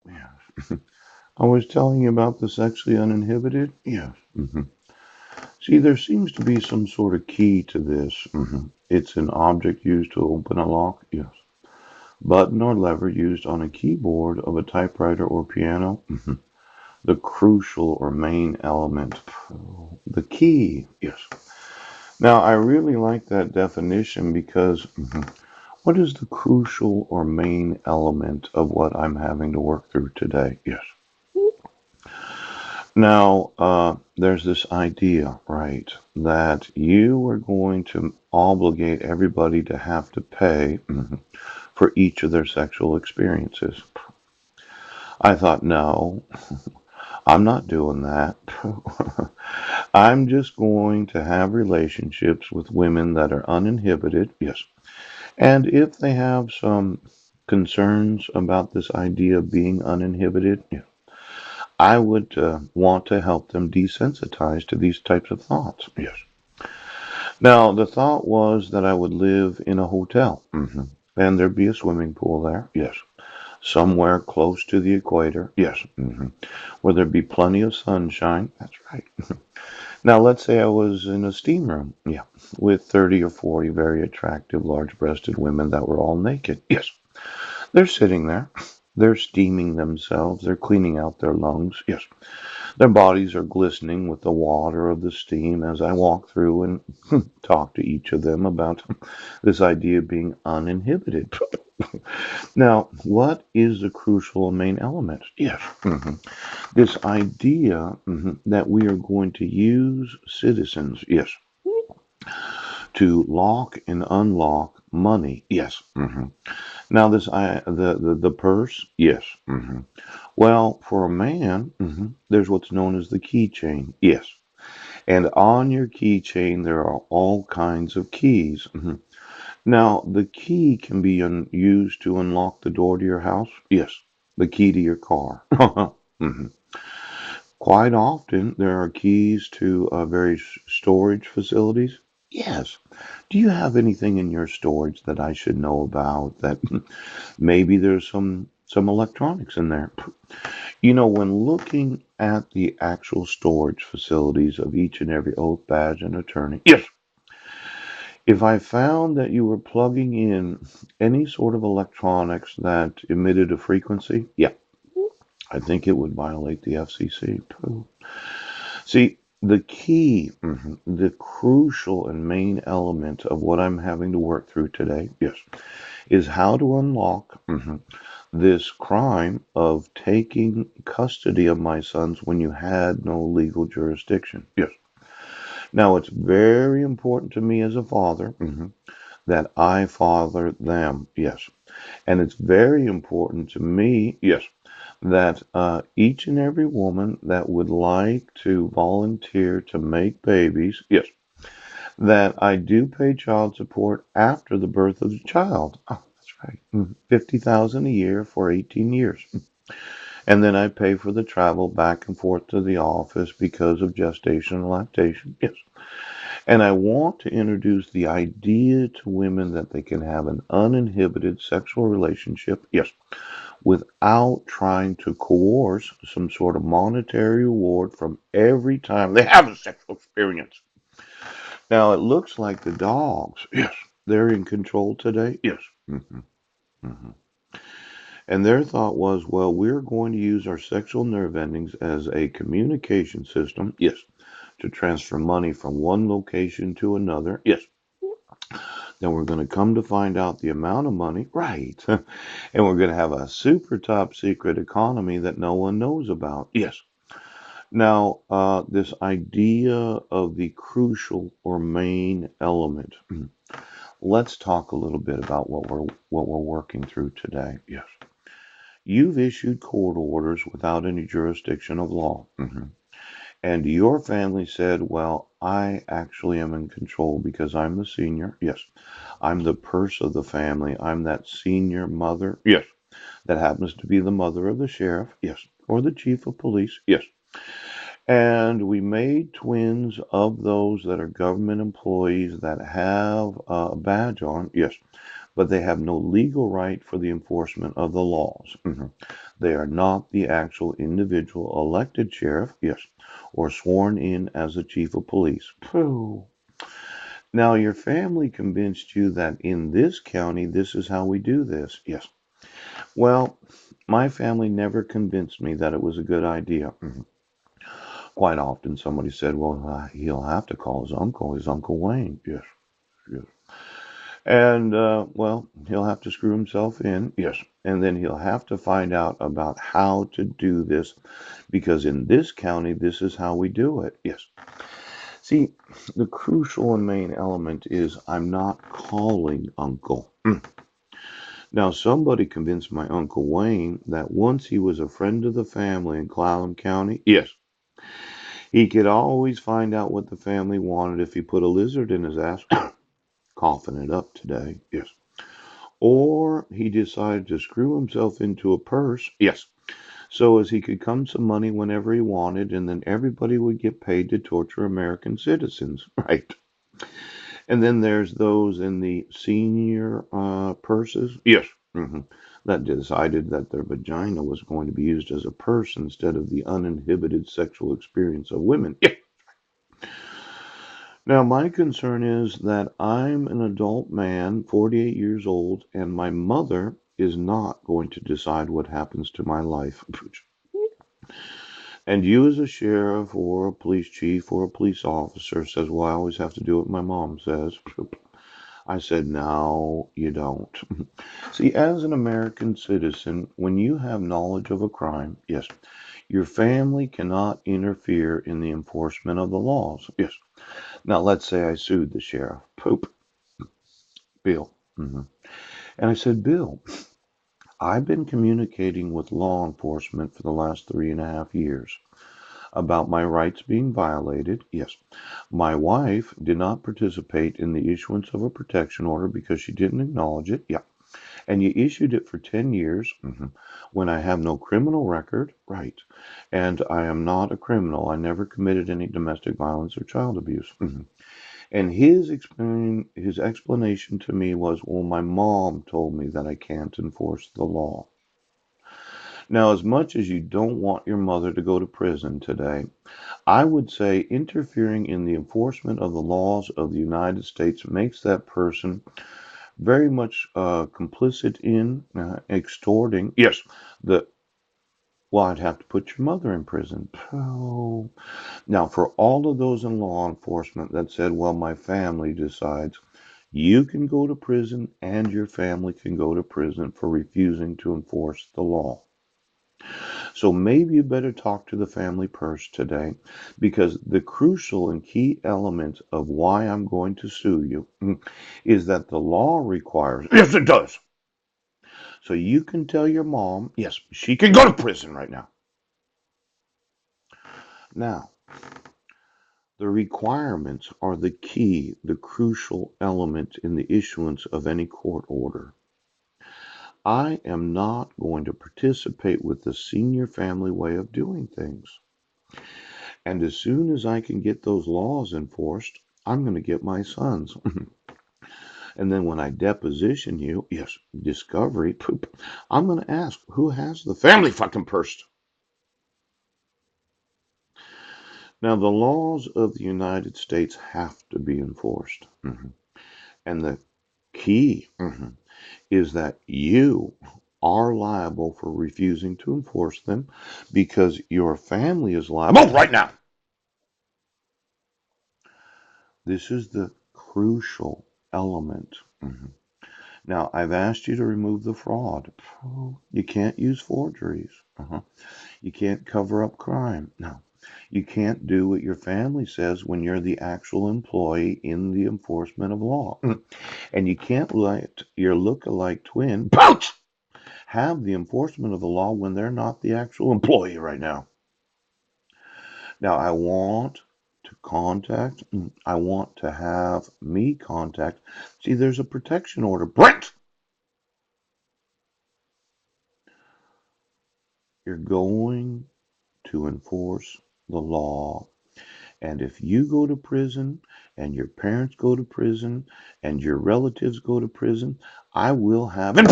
Yes. I was telling you about the sexually uninhibited? Yes. See, there seems to be some sort of key to this. It's an object used to open a lock? Yes. Button or lever used on a keyboard of a typewriter or piano? The crucial or main element. The key? Yes. Now, I really like that definition because what is the crucial or main element of what I'm having to work through today? Yes. Now, there's this idea, right, that you are going to obligate everybody to have to pay for each of their sexual experiences. I thought, no, I'm not doing that. I'm just going to have relationships with women that are uninhibited, yes. And if they have some concerns about this idea of being uninhibited, yeah, I would want to help them desensitize to these types of thoughts. Yes. Now, the thought was that I would live in a hotel, and there'd be a swimming pool there. Yes. Somewhere close to the equator. Yes. Where there'd be plenty of sunshine. That's right. Now, let's say I was in a steam room. Yeah. With 30 or 40 very attractive, large breasted women that were all naked. Yes. They're sitting there. They're steaming themselves. They're cleaning out their lungs. Yes. Their bodies are glistening with the water of the steam as I walk through and talk to each of them about this idea of being uninhibited. Now, what is the crucial and main element? Yes, this idea that we are going to use citizens, yes, to lock and unlock money, yes. Now, the purse, yes. Well, for a man, there's what's known as the keychain, yes. And on your keychain, there are all kinds of keys. Now, the key can be used to unlock the door to your house. Yes. The key to your car. Mhm. Quite often, there are keys to various storage facilities. Yes. Do you have anything in your storage that I should know about that maybe there's some electronics in there? When looking at the actual storage facilities of each and every oath, badge, and attorney, yes, if I found that you were plugging in any sort of electronics that emitted a frequency, yeah, I think it would violate the FCC too. See, the key, the crucial and main element of what I'm having to work through today, yes, is how to unlock this crime of taking custody of my sons when you had no legal jurisdiction. Yes. Now, it's very important to me as a father that I father them. Yes. And it's very important to me, yes, that each and every woman that would like to volunteer to make babies, yes, that I do pay child support after the birth of the child. Oh, that's right. 50,000 a year for 18 years. And then I pay for the travel back and forth to the office because of gestation and lactation. Yes. And I want to introduce the idea to women that they can have an uninhibited sexual relationship, yes, without trying to coerce some sort of monetary reward from every time they have a sexual experience. Now, it looks like the dogs, yes, they're in control today, yes. hmm And their thought was, well, we're going to use our sexual nerve endings as a communication system, yes, to transfer money from one location to another, yes. Then we're going to come to find out the amount of money, right? And we're going to have a super top secret economy that no one knows about, yes. Now, this idea of the crucial or main element. Let's talk a little bit about what we're working through today. Yes. You've issued court orders without any jurisdiction of law. And your family said, well, I actually am in control because I'm the senior. Yes. I'm the purse of the family. I'm that senior mother. Yes. That happens to be the mother of the sheriff. Yes. Or the chief of police. Yes. And we made twins of those that are government employees that have a badge on. Yes. but they have no legal right for the enforcement of the laws. They are not the actual individual elected sheriff, yes, or sworn in as the chief of police. Pooh. Now, your family convinced you that in this county, this is how we do this. Yes. Well, my family never convinced me that it was a good idea. Quite often, somebody said, well, he'll have to call his Uncle Wayne. Yes, yes. And, well, he'll have to screw himself in. Yes. And then he'll have to find out about how to do this because in this county, this is how we do it. Yes. See, the crucial and main element is I'm not calling Uncle. Now, somebody convinced my Uncle Wayne that once he was a friend of the family in Clallam County, yes, he could always find out what the family wanted if he put a lizard in his ass, coughing it up today, yes. Or he decided to screw himself into a purse, yes, so as he could come some money whenever he wanted, and then everybody would get paid to torture American citizens, right? And then there's those in the senior purses, yes, that decided that their vagina was going to be used as a purse instead of the uninhibited sexual experience of women. Yeah. Now, my concern is that I'm an adult man, 48 years old, and my mother is not going to decide what happens to my life. And you, as a sheriff or a police chief or a police officer, says, well, I always have to do what my mom says. I said, no, you don't. See, as an American citizen, when you have knowledge of a crime, yes, your family cannot interfere in the enforcement of the laws. Yes. Now, let's say I sued the sheriff. Poop. Bill. And I said, Bill, I've been communicating with law enforcement for the last 3.5 years about my rights being violated. Yes. My wife did not participate in the issuance of a protection order because she didn't acknowledge it. Yeah. And you issued it for 10 years when I have no criminal record. Right. And I am not a criminal. I never committed any domestic violence or child abuse. And his explanation to me was, well, my mom told me that I can't enforce the law. Now, as much as you don't want your mother to go to prison today, I would say interfering in the enforcement of the laws of the United States makes that person very much complicit in extorting. Yes, the well, I'd have to put your mother in prison. Oh. Now, for all of those in law enforcement that said, well, my family decides, you can go to prison and your family can go to prison for refusing to enforce the law. So maybe you better talk to the family purse today because the crucial and key element of why I'm going to sue you is that the law requires, yes, it does. So you can tell your mom, yes, she can go to prison right now. Now, the requirements are the key, the crucial element in the issuance of any court order. I am not going to participate with the senior family way of doing things. And as soon as I can get those laws enforced, I'm going to get my sons. And then when I deposition you, yes, discovery, poop, I'm going to ask, who has the family fucking purse? Now, the laws of the United States have to be enforced. And the key is that you are liable for refusing to enforce them because your family is liable right now. This is the crucial element. Now, I've asked you to remove the fraud. You can't use forgeries. You can't cover up crime. No. You can't do what your family says when you're the actual employee in the enforcement of law. And you can't let your look-alike twin have the enforcement of the law when they're not the actual employee right now. Now, I want to have me contact. See, there's a protection order. Brent! You're going to enforce the law, And if you go to prison and your parents go to prison and your relatives go to prison, I will have. And